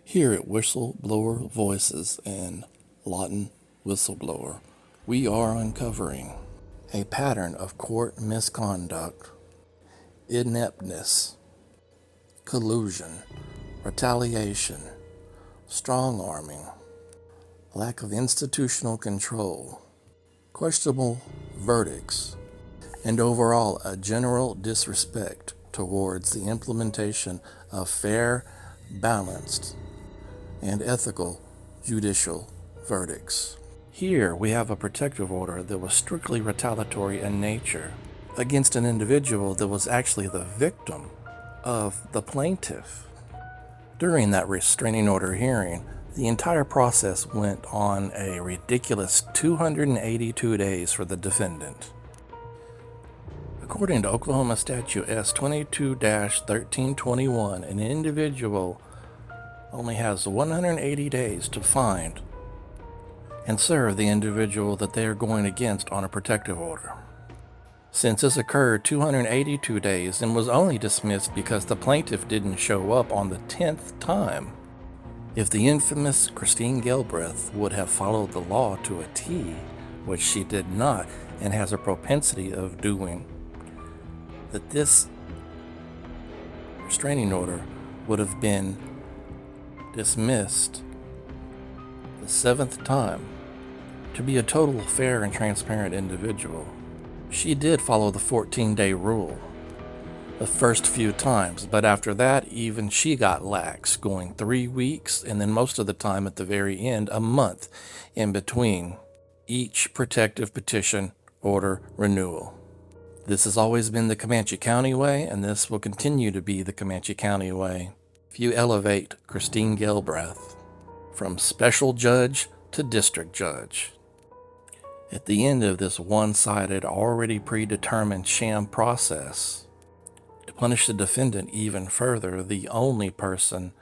Here at Whistleblower Voices and Lawton Whistleblower, we are uncovering a pattern of court misconduct, ineptness, collusion, retaliation, strong-arming, lack of institutional control, questionable verdicts, and overall a general disrespect towards the implementation of fair, balanced, and ethical judicial verdicts. Here we have a protective order that was strictly retaliatory in nature against an individual that was actually the victim of the plaintiff. During that restraining order hearing, the entire process went on a ridiculous 282 days for the defendant. According to Oklahoma Statute S 22-1321, an individual only has 180 days to find and serve the individual that they are going against on a protective order. Since this occurred 282 days and was only dismissed because the plaintiff didn't show up on the 10th time, if the infamous Christine Galbraith would have followed the law to a T, which she did not and has a propensity of doing, that this restraining order would have been dismissed the 7th time. To be a total fair and transparent individual, she did follow the 14-day rule the first few times, but after that even she got lax, going 3 weeks and then most of the time at the very end a month in between each protective petition order renewal. This has always been the Comanche County way, and this will continue to be the Comanche County way if you elevate Christine Galbraith from special judge to district judge. At the end of this one-sided, already predetermined sham process, to punish the defendant even further, the only person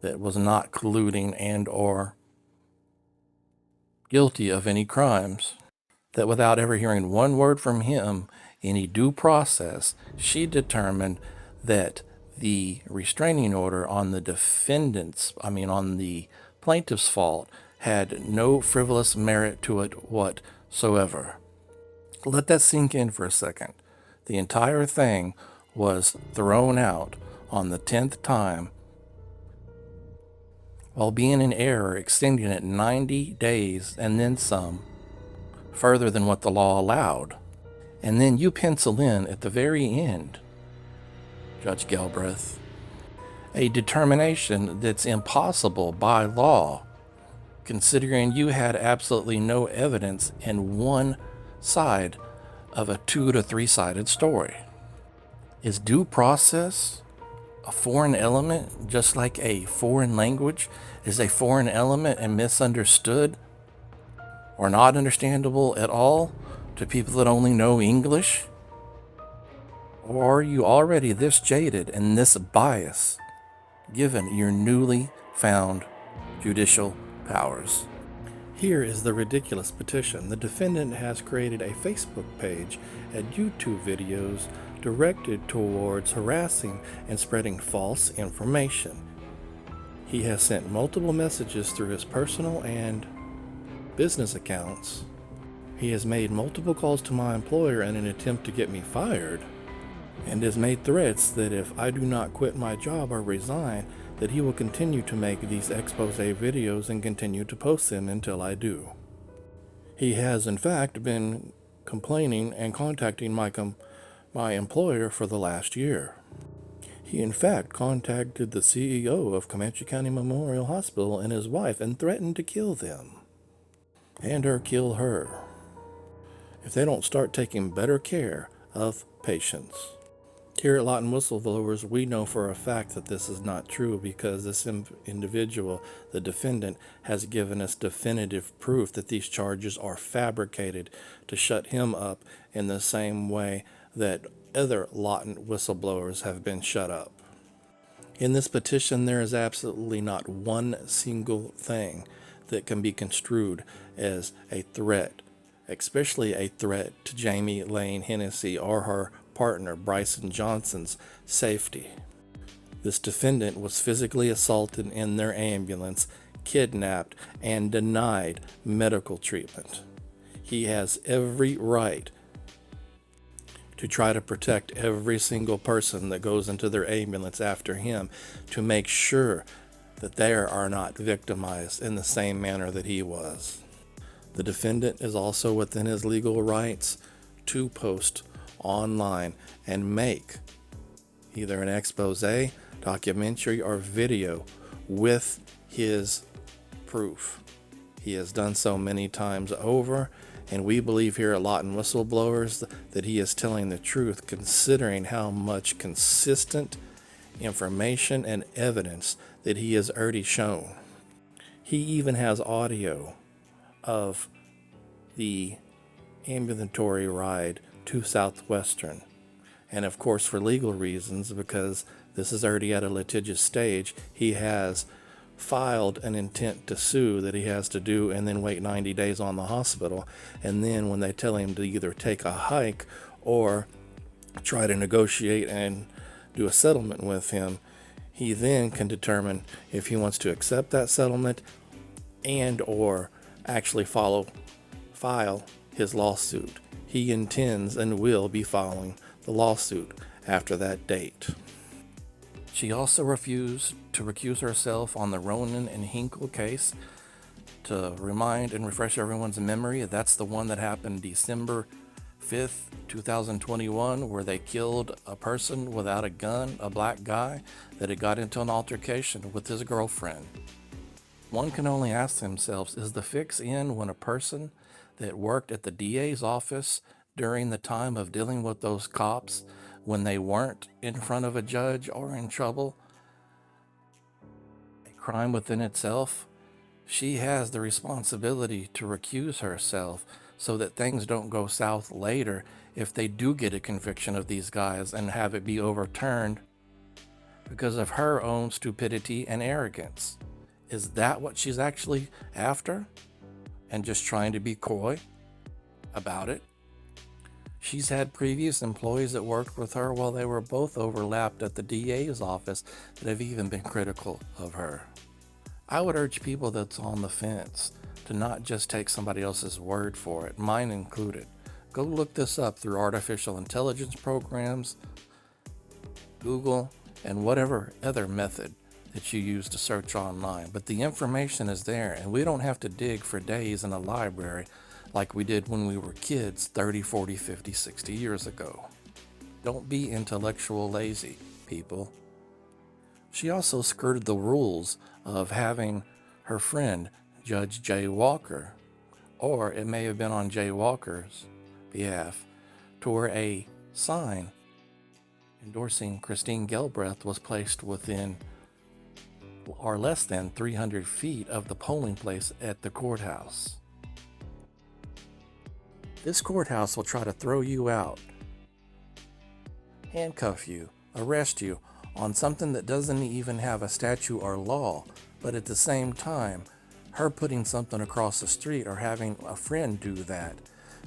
that was not colluding and or guilty of any crimes, that without ever hearing one word from him, any due process, she determined that the restraining order on the on the plaintiff's fault had no frivolous merit to it whatsoever. Let that sink in for a second. The entire thing was thrown out on the 10th time while being in error, extending it 90 days and then some, further than what the law allowed. And then you pencil in at the very end, Judge Galbraith, a determination that's impossible by law, considering you had absolutely no evidence in one side of a 2 to 3-sided story. Is due process a foreign element, just like a foreign language is a foreign element and misunderstood or not understandable at all to people that only know English? Or are you already this jaded and this biased given your newly found judicial powers? Here is the ridiculous petition. The defendant has created a Facebook page and YouTube videos directed towards harassing and spreading false information. He has sent multiple messages through his personal and business accounts. He has made multiple calls to my employer in an attempt to get me fired, and has made threats that if I do not quit my job or resign, that he will continue to make these expose videos and continue to post them until I do. He has in fact been complaining and contacting my employer for the last year. He in fact contacted the CEO of Comanche County Memorial Hospital and his wife and threatened to kill them, and or kill her, if they don't start taking better care of patients. Here at Lawton Whistleblowers, we know for a fact that this is not true because this individual, the defendant, has given us definitive proof that these charges are fabricated to shut him up in the same way that other Lawton whistleblowers have been shut up. In this petition, there is absolutely not one single thing that can be construed as a threat, especially a threat to Jamie Lane Hennessy or her partner Bryson Johnson's safety. This defendant was physically assaulted in their ambulance, kidnapped, and denied medical treatment. He has every right to try to protect every single person that goes into their ambulance after him, to make sure that they are not victimized in the same manner that he was. The defendant is also within his legal rights to post online and make either an expose, documentary, or video with his proof. He has done so many times over, and we believe here at Lawton Whistleblowers that he is telling the truth, considering how much consistent information and evidence that he has already shown. He even has audio of the ambulatory ride to Southwestern. And of course, for legal reasons, because this is already at a litigious stage, he has filed an intent to sue that he has to do, and then wait 90 days on the hospital. And then when they tell him to either take a hike or try to negotiate and do a settlement with him, he then can determine if he wants to accept that settlement and or actually file his lawsuit. He intends and will be filing the lawsuit after that date. She also refused to recuse herself on the Ronan and Hinkle case. To remind and refresh everyone's memory, that's the one that happened December 5th, 2021, where they killed a person without a gun, a black guy that had got into an altercation with his girlfriend. One can only ask themselves, is the fix in when a person that worked at the DA's office during the time of dealing with those cops, when they weren't in front of a judge or in trouble, a crime within itself? She has the responsibility to recuse herself so that things don't go south later if they do get a conviction of these guys and have it be overturned because of her own stupidity and arrogance. Is that what she's actually after? And just trying to be coy about it? She's had previous employees that worked with her while they were both overlapped at the DA's office that have even been critical of her. I would urge people that's on the fence to not just take somebody else's word for it, mine included. Go look this up through artificial intelligence programs, Google, and whatever other method that you use to search online. But the information is there, and we don't have to dig for days in a library like we did when we were kids 30, 40, 50, 60 years ago. Don't be intellectual lazy, people. She also skirted the rules of having her friend, Judge Jay Walker, or it may have been on Jay Walker's behalf, to where a sign endorsing Christine Galbraith was placed within or less than 300 feet of the polling place at the courthouse. This courthouse will try to throw you out, handcuff you, arrest you on something that doesn't even have a statute or law, but at the same time, her putting something across the street or having a friend do that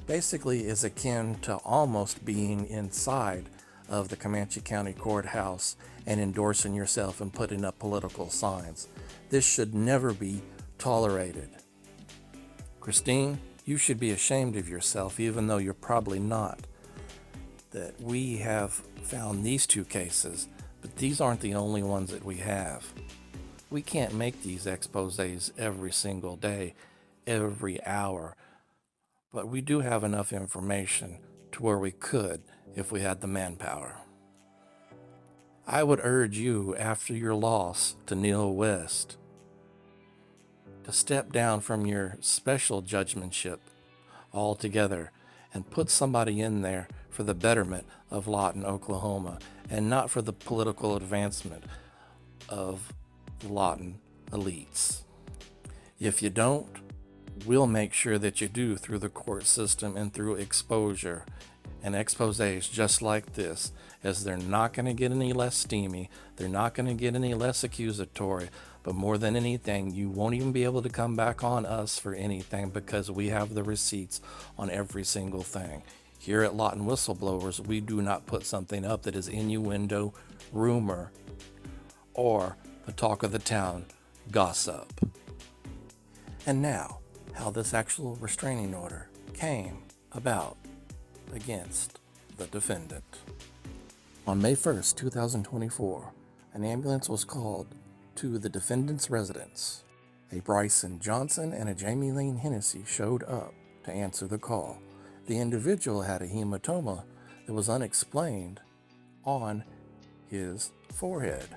basically is akin to almost being inside of the Comanche County Courthouse and endorsing yourself and putting up political signs. This should never be tolerated. Christine, you should be ashamed of yourself, even though you're probably not, that we have found these two cases, but these aren't the only ones that we have. We can't make these exposés every single day, every hour, but we do have enough information to where we could if we had the manpower. I would urge you, after your loss to Neil West, to step down from your special judgmentship altogether and put somebody in there for the betterment of Lawton, Oklahoma, and not for the political advancement of the Lawton elites. If you don't, we'll make sure that you do through the court system and through exposure and exposés just like this, as they're not going to get any less steamy, they're not going to get any less accusatory, but more than anything, you won't even be able to come back on us for anything because we have the receipts on every single thing. Here at Lawton Whistleblowers, we do not put something up that is innuendo, rumor, or the talk of the town gossip. And now, how this actual restraining order came about against the defendant. On May 1st, 2024, an ambulance was called to the defendant's residence. A Bryson Johnson and a Jamie Lane Hennessy showed up to answer the call. The individual had a hematoma that was unexplained on his forehead.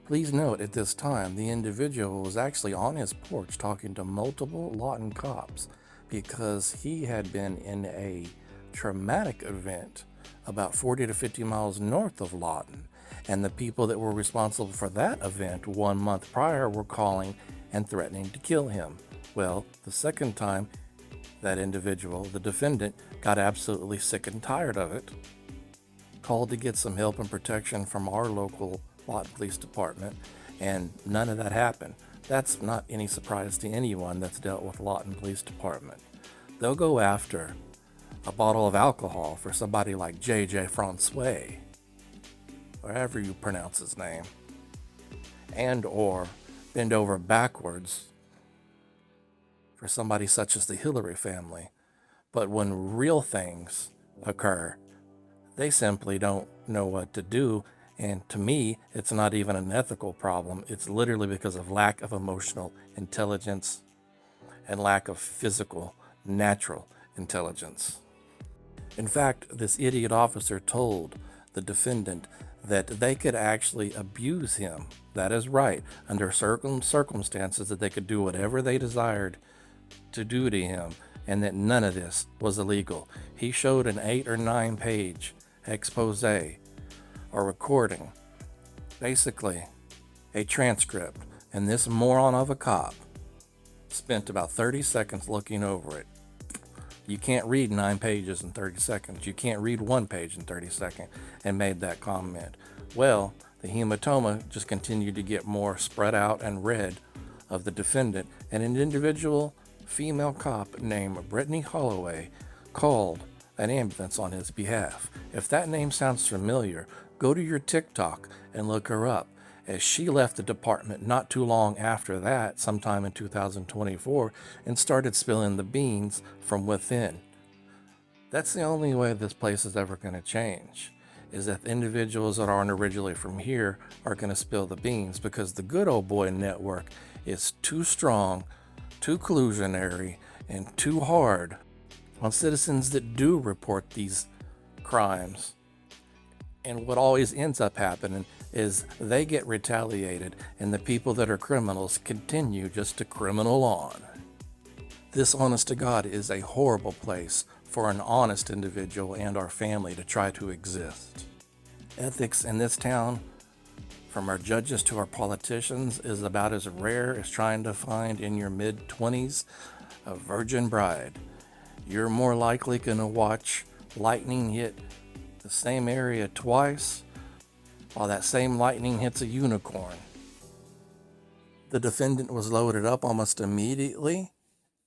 Please note, at this time, the individual was actually on his porch talking to multiple Lawton cops because he had been in a traumatic event about 40 to 50 miles north of Lawton, and the people that were responsible for that event 1 month prior were calling and threatening to kill him. Well, the second time, that individual, the defendant, got absolutely sick and tired of it, called to get some help and protection from our local Lawton Police Department, and none of that happened. That's not any surprise to anyone that's dealt with Lawton Police Department. They'll go after a bottle of alcohol for somebody like J.J. Francois, or however you pronounce his name, and or bend over backwards for somebody such as the Hillary family. But when real things occur, they simply don't know what to do. And to me, it's not even an ethical problem. It's literally because of lack of emotional intelligence and lack of physical, natural intelligence. In fact, this idiot officer told the defendant that they could actually abuse him. That is right, under certain circumstances, that they could do whatever they desired to do to him, and that none of this was illegal. He showed an 8 or 9 page expose or recording, basically a transcript, and this moron of a cop spent about 30 seconds looking over it. You can't read 9 pages in 30 seconds. You can't read 1 page in 30 seconds, and made that comment. Well, the hematoma just continued to get more spread out and red of the defendant, and an individual female cop named Brittany Holloway called an ambulance on his behalf. If that name sounds familiar, go to your TikTok and look her up, as she left the department not too long after that, sometime in 2024, and started spilling the beans from within. That's the only way this place is ever going to change, is that the individuals that aren't originally from here are going to spill the beans, because the good old boy network is too strong, too collusionary, and too hard on citizens that do report these crimes. And what always ends up happening is they get retaliated, and the people that are criminals continue just to criminal on. This, honest to God, is a horrible place for an honest individual and our family to try to exist. Ethics in this town, from our judges to our politicians, is about as rare as trying to find in your mid-20s a virgin bride. You're more likely going to watch lightning hit the same area twice while that same lightning hits a unicorn. The defendant was loaded up almost immediately,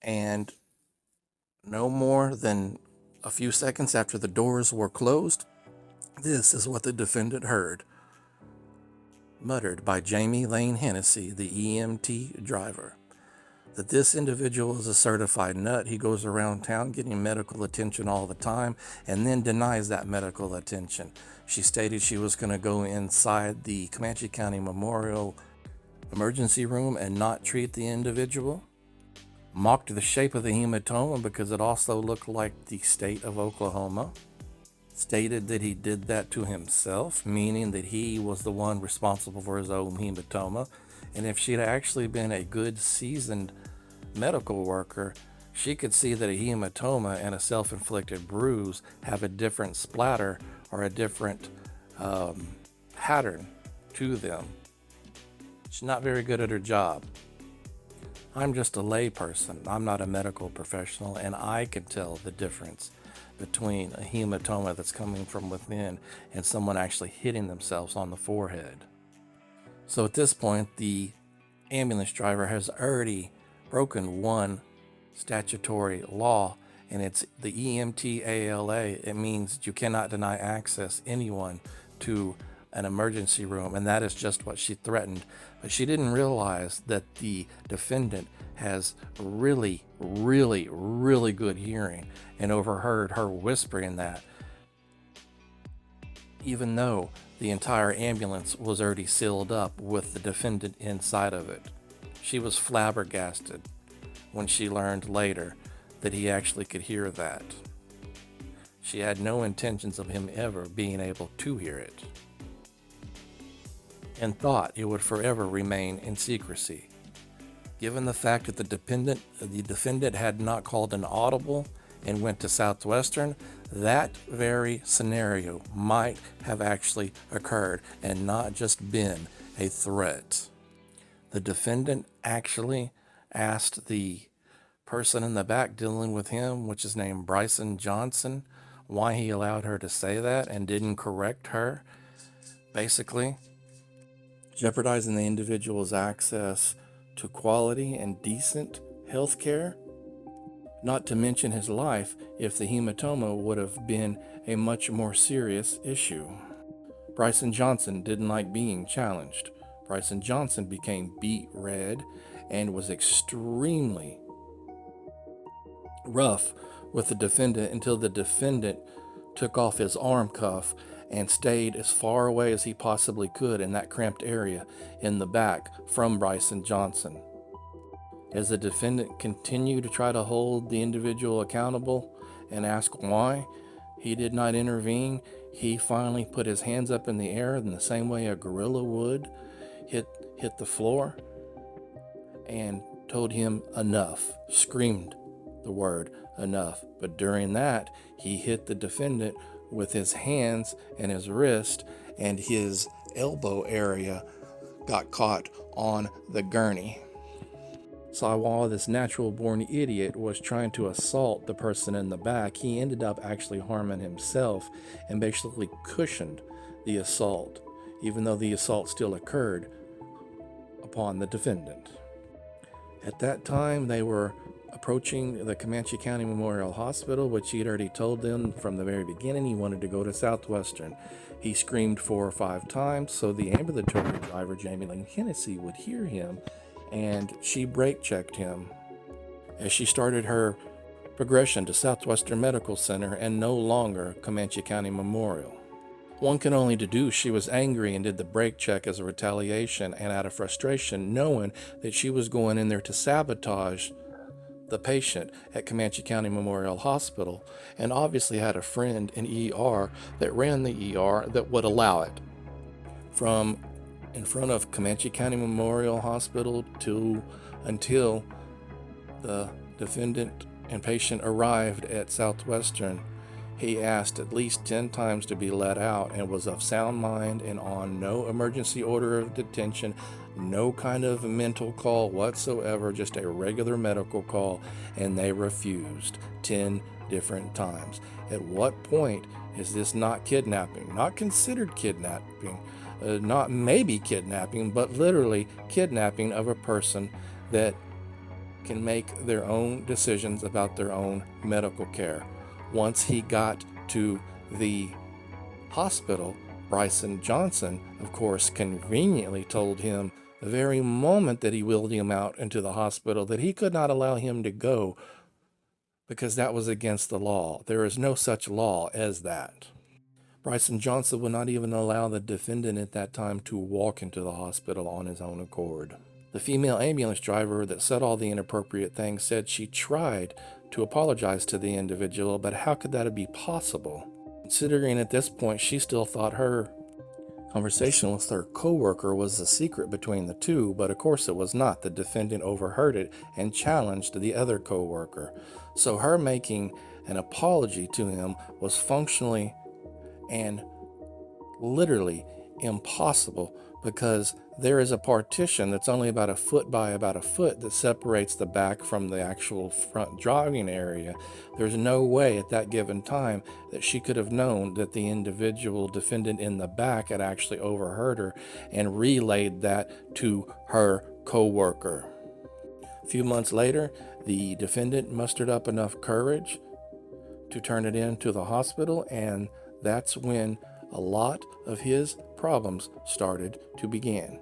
and no more than a few seconds after the doors were closed, this is what the defendant heard, muttered by Jamie Lane Hennessy, the EMT driver, that this individual is a certified nut. He goes around town getting medical attention all the time and then denies that medical attention. She stated she was going to go inside the Comanche County Memorial emergency room and not treat the individual. Mocked the shape of the hematoma because it also looked like the state of Oklahoma. Stated that he did that to himself, meaning that he was the one responsible for his own hematoma. And if she'd actually been a good, seasoned medical worker, she could see that a hematoma and a self-inflicted bruise have a different splatter or a different pattern to them. She's not very good at her job. I'm just a lay person. I'm not a medical professional, and I can tell the difference between a hematoma that's coming from within and someone actually hitting themselves on the forehead. So at this point, the ambulance driver has already broken one statutory law, and it's the EMT ALA. It means that you cannot deny access anyone to an emergency room, and that is just what she threatened. But she didn't realize that the defendant has really, really, really good hearing and overheard her whispering that, even though the entire ambulance was already sealed up with the defendant inside of it. She was flabbergasted when she learned later that he actually could hear that. She had no intentions of him ever being able to hear it, and thought it would forever remain in secrecy. Given the fact that the defendant had not called an audible and went to Southwestern, that very scenario might have actually occurred and not just been a threat. The defendant actually asked the person in the back dealing with him, which is named Bryson Johnson, why he allowed her to say that and didn't correct her, basically jeopardizing the individual's access to quality and decent health care, not to mention his life if the hematoma would have been a much more serious issue. Bryson Johnson didn't like being challenged. Bryson Johnson became beet red and was extremely rough with the defendant until the defendant took off his arm cuff and stayed as far away as he possibly could in that cramped area in the back from Bryson Johnson. As the defendant continued to try to hold the individual accountable and ask why he did not intervene, he finally put his hands up in the air in the same way a gorilla would, hit the floor, and told him enough, screamed the word enough. But during that, he hit the defendant with his hands and his wrist, and his elbow area got caught on the gurney. So while this natural-born idiot was trying to assault the person in the back, he ended up actually harming himself and basically cushioned the assault, even though the assault still occurred upon the defendant. At that time, they were approaching the Comanche County Memorial Hospital, which he had already told them from the very beginning he wanted to go to Southwestern. He screamed 4 or 5 times so the ambulatory driver, Jamie Lynn Hennessy, would hear him, and she brake checked him as she started her progression to Southwestern Medical Center and no longer Comanche County Memorial. One can only deduce she was angry and did the brake check as a retaliation and out of frustration, knowing that she was going in there to sabotage the patient at Comanche County Memorial Hospital, and obviously had a friend in ER that ran the ER that would allow it. From in front of Comanche County Memorial Hospital until the defendant and patient arrived at Southwestern, he asked at least 10 times to be let out and was of sound mind and on no emergency order of detention, no kind of mental call whatsoever, just a regular medical call, and they refused 10 different times. At what point is this not kidnapping? Not considered kidnapping, not maybe kidnapping, but literally kidnapping of a person that can make their own decisions about their own medical care. Once he got to the hospital, Bryson Johnson, of course, conveniently told him the very moment that he wheeled him out into the hospital that he could not allow him to go because that was against the law. There is no such law as that. Bryson Johnson would not even allow the defendant at that time to walk into the hospital on his own accord. The female ambulance driver that said all the inappropriate things said she tried to apologize to the individual, but how could that be possible? Considering at this point she still thought her conversation with her co-worker was a secret between the two, but of course it was not. The defendant overheard it and challenged the other co-worker. So her making an apology to him was functionally and literally impossible, because there is a partition that's only about a foot by about a foot that separates the back from the actual front driving area. There's no way at that given time that she could have known that the individual defendant in the back had actually overheard her and relayed that to her co-worker. A few months later, the defendant mustered up enough courage to turn it in to the hospital, and that's when a lot of his problems started to begin.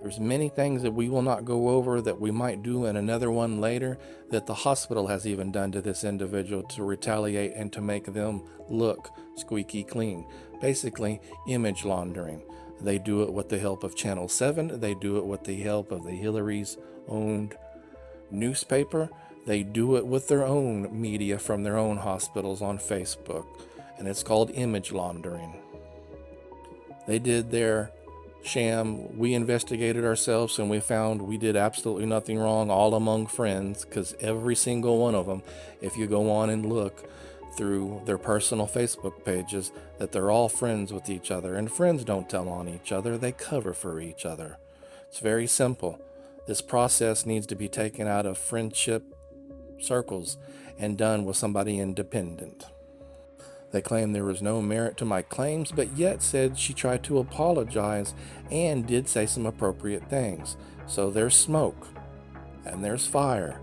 There's many things that we will not go over that we might do in another one later that the hospital has even done to this individual to retaliate and to make them look squeaky clean. Basically, image laundering. They do it with the help of Channel 7. They do it with the help of the Hillary's owned newspaper. They do it with their own media from their own hospitals on Facebook. And it's called image laundering. They did their sham. We investigated ourselves and we found we did absolutely nothing wrong, all among friends, because every single one of them, if you go on and look through their personal Facebook pages, that they're all friends with each other. And friends don't tell on each other, they cover for each other. It's very simple. This process needs to be taken out of friendship circles and done with somebody independent. They claimed there was no merit to my claims, but yet said she tried to apologize and did say some appropriate things. So there's smoke and there's fire.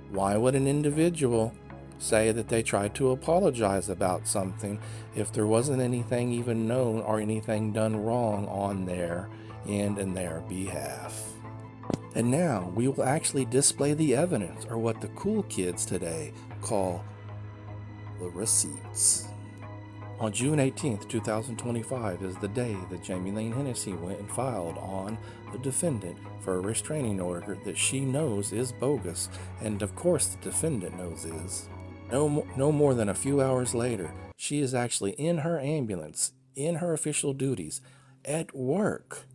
Why would an individual say that they tried to apologize about something if there wasn't anything even known or anything done wrong on their end and their behalf? And now we will actually display the evidence, or what the cool kids today call the receipts. On June 18th, 2025 is the day that Jamie Lane Hennessy went and filed on the defendant for a restraining order that she knows is bogus, and of course the defendant knows is. No more than a few hours later, she is actually in her ambulance, in her official duties, at work,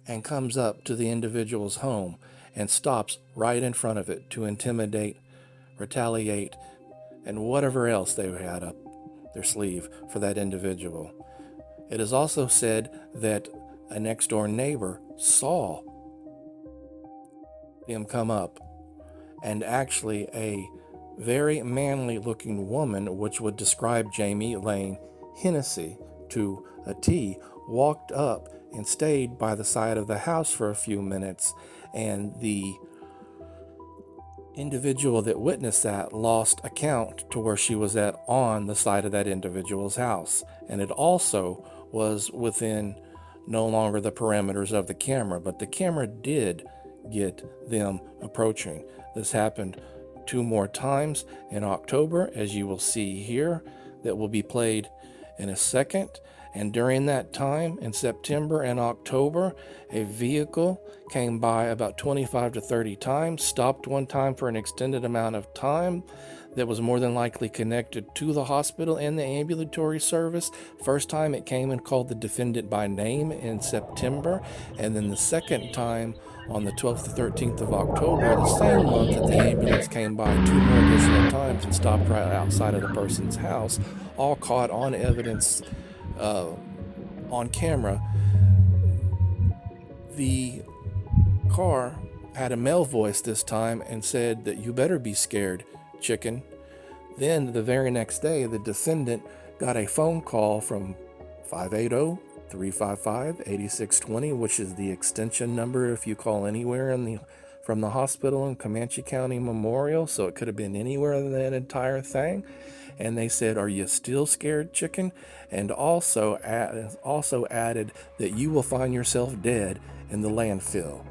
and comes up to the individual's home and stops right in front of it to intimidate, retaliate, and whatever else they had up their sleeve for that individual. It is also said that a next door neighbor saw them come up, and actually a very manly looking woman, which would describe Jamie Lane Hennessy to a T, walked up and stayed by the side of the house for a few minutes, and the individual that witnessed that lost account to where she was at on the side of that individual's house. And it also was within no longer the parameters of the camera, but the camera did get them approaching. This happened 2 more times in October, as you will see here, that will be played in a second. And during that time, in September and October, a vehicle came by about 25 to 30 times, stopped one time for an extended amount of time that was more than likely connected to the hospital and the ambulatory service. First time it came and called the defendant by name in September, and then the second time on the 12th to 13th of October, the same month, that the ambulance came by 2 more additional times and stopped right outside of the person's house, all caught on evidence on camera. The car had a male voice this time and said that you better be scared, chicken. Then the very next day, the defendant got a phone call from 580-355-8620, which is the extension number if you call anywhere from the hospital in Comanche County Memorial. So it could have been anywhere in that entire thing. And they said, "Are you still scared, chicken?" And also added that you will find yourself dead in the landfill.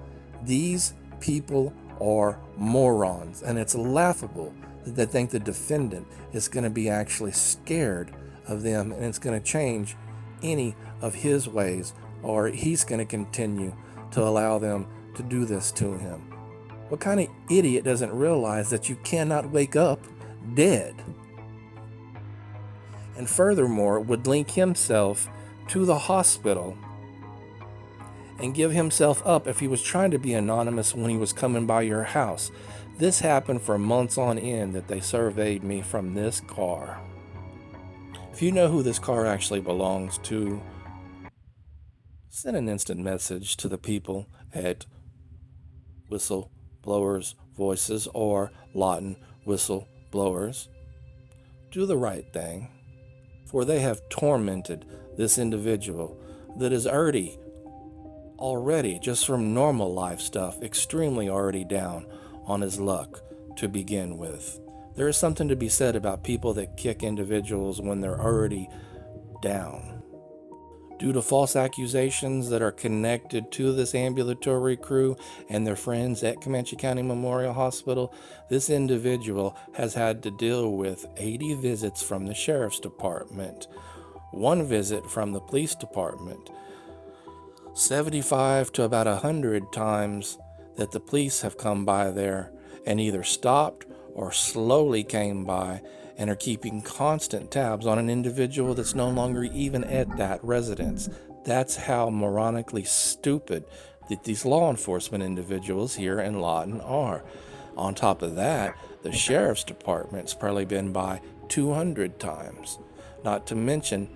These people are morons, and it's laughable that they think the defendant is going to be actually scared of them, and it's going to change any of his ways, or he's going to continue to allow them to do this to him. What kind of idiot doesn't realize that you cannot wake up dead? And furthermore, would link himself to the hospital and give himself up if he was trying to be anonymous when he was coming by your house. This happened for months on end that they surveyed me from this car. If you know who this car actually belongs to, send an instant message to the people at Whistleblowers Voices or Lawton Whistleblowers. Do the right thing, for they have tormented this individual that is already, just from normal life stuff, extremely already down on his luck to begin with. There is something to be said about people that kick individuals when they're already down. Due to false accusations that are connected to this ambulatory crew and their friends at Comanche County Memorial Hospital, this individual has had to deal with 80 visits from the Sheriff's Department, 1 visit from the Police Department, 75 to about 100 times that the police have come by there and either stopped or slowly came by and are keeping constant tabs on an individual that's no longer even at that residence. That's how moronically stupid that these law enforcement individuals here in Lawton are. On top of that, the Sheriff's Department's probably been by 200 times. Not to mention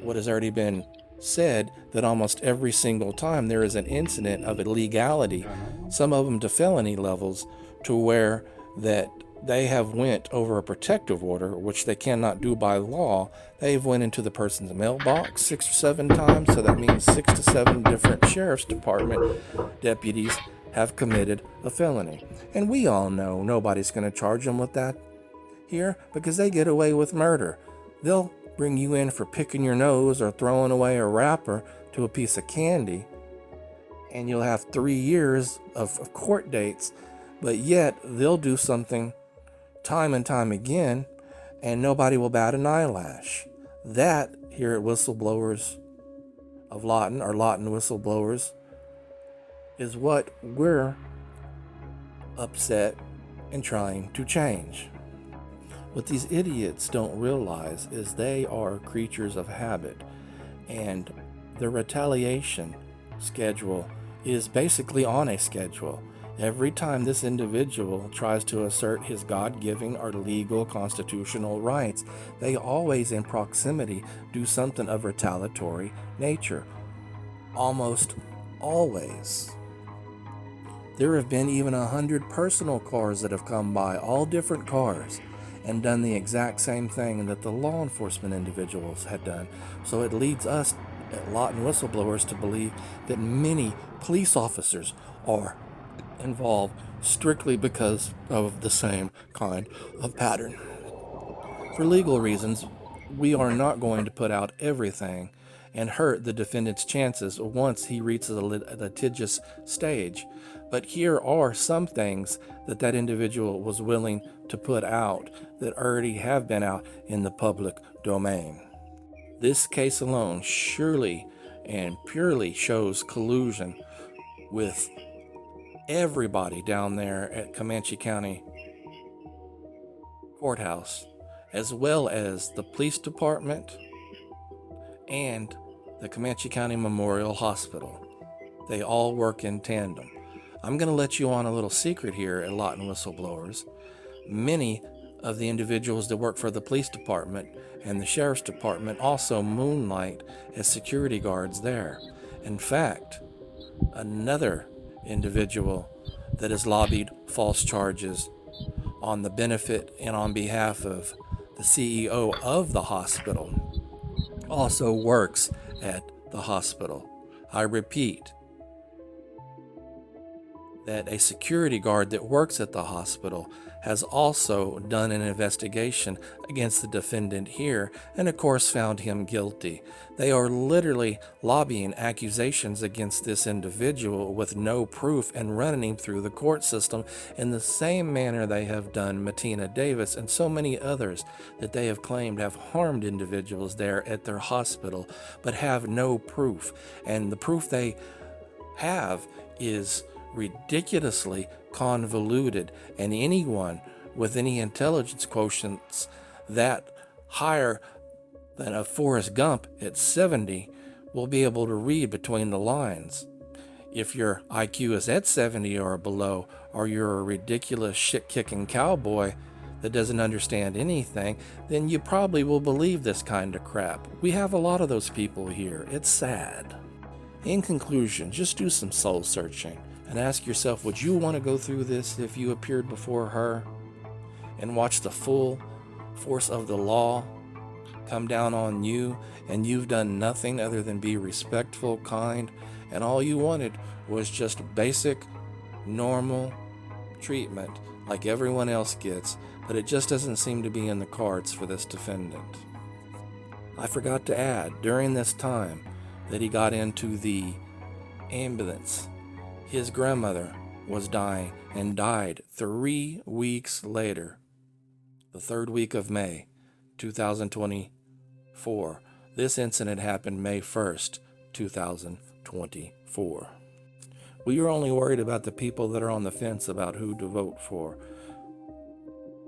what has already been said, that almost every single time there is an incident of illegality, some of them to felony levels, to where that they have went over a protective order, which they cannot do by law. They've went into the person's mailbox 6 or 7 times, so that means 6 to 7 different Sheriff's Department deputies have committed a felony. And we all know nobody's going to charge them with that here because they get away with murder. They'll bring you in for picking your nose or throwing away a wrapper to a piece of candy, and you'll have 3 years of court dates, but yet they'll do something time and time again, and nobody will bat an eyelash. That, here at Whistleblowers of Lawton, or Lawton Whistleblowers, is what we're upset and trying to change. What these idiots don't realize is they are creatures of habit, and the retaliation schedule is basically on a schedule. Every time this individual tries to assert his God-given or legal constitutional rights, they always in proximity do something of retaliatory nature. Almost always. There have been even 100 personal cars that have come by, all different cars, and done the exact same thing that the law enforcement individuals had done. So it leads us at Lawton Whistleblowers to believe that many police officers are involved strictly because of the same kind of pattern. For legal reasons, we are not going to put out everything and hurt the defendant's chances once he reaches a litigious stage. But here are some things that that individual was willing to put out that already have been out in the public domain. This case alone surely and purely shows collusion with everybody down there at Comanche County Courthouse, as well as the police department and the Comanche County Memorial Hospital. They all work in tandem. I'm going to let you on a little secret here at Lawton Whistleblowers. Many of the individuals that work for the police department and the sheriff's department also moonlight as security guards there. In fact, another individual that has lobbied false charges on the benefit and on behalf of the CEO of the hospital also works at the hospital. I repeat, that a security guard that works at the hospital has also done an investigation against the defendant here and of course found him guilty. They are literally lobbying accusations against this individual with no proof and running him through the court system in the same manner they have done Martina Davis and so many others that they have claimed have harmed individuals there at their hospital but have no proof. And the proof they have is ridiculously convoluted, and anyone with any intelligence quotients that higher than a Forrest Gump at 70 will be able to read between the lines. If your IQ is at 70 or below, or you're a ridiculous shit-kicking cowboy that doesn't understand anything, then you probably will believe this kind of crap. We have a lot of those people here. It's sad. In conclusion, just do some soul searching and ask yourself, would you want to go through this if you appeared before her and watch the full force of the law come down on you and you've done nothing other than be respectful, kind, and all you wanted was just basic, normal treatment like everyone else gets, but it just doesn't seem to be in the cards for this defendant. I forgot to add, during this time that he got into the ambulance, his grandmother was dying and died 3 weeks later, the third week of May 2024. This incident happened May 1st, 2024. We are only worried about the people that are on the fence about who to vote for.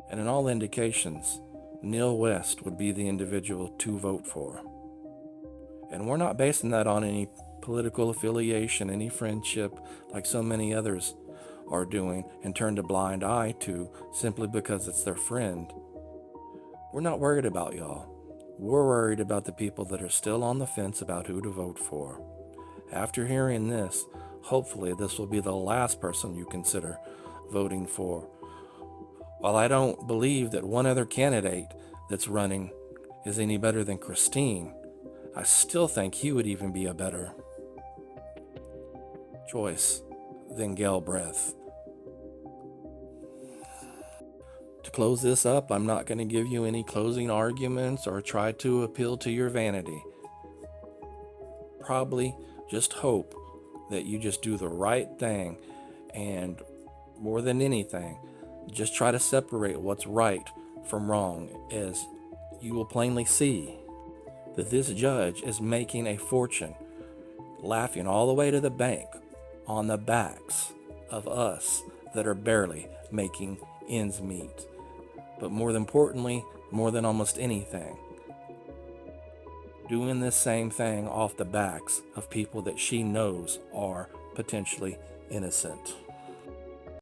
And in all indications, Neil West would be the individual to vote for. And we're not basing that on any political affiliation, any friendship, like so many others are doing and turned a blind eye to simply because it's their friend. We're not worried about y'all. We're worried about the people that are still on the fence about who to vote for. After hearing this, hopefully this will be the last person you consider voting for. While I don't believe that one other candidate that's running is any better than Christine, I still think he would even be a better choice than Galbraith. To close this up, I'm not going to give you any closing arguments or try to appeal to your vanity. Probably just hope that you just do the right thing, and more than anything, just try to separate what's right from wrong, as you will plainly see that this judge is making a fortune, laughing all the way to the bank on the backs of us that are barely making ends meet. But more importantly, more than almost anything, doing this same thing off the backs of people that she knows are potentially innocent.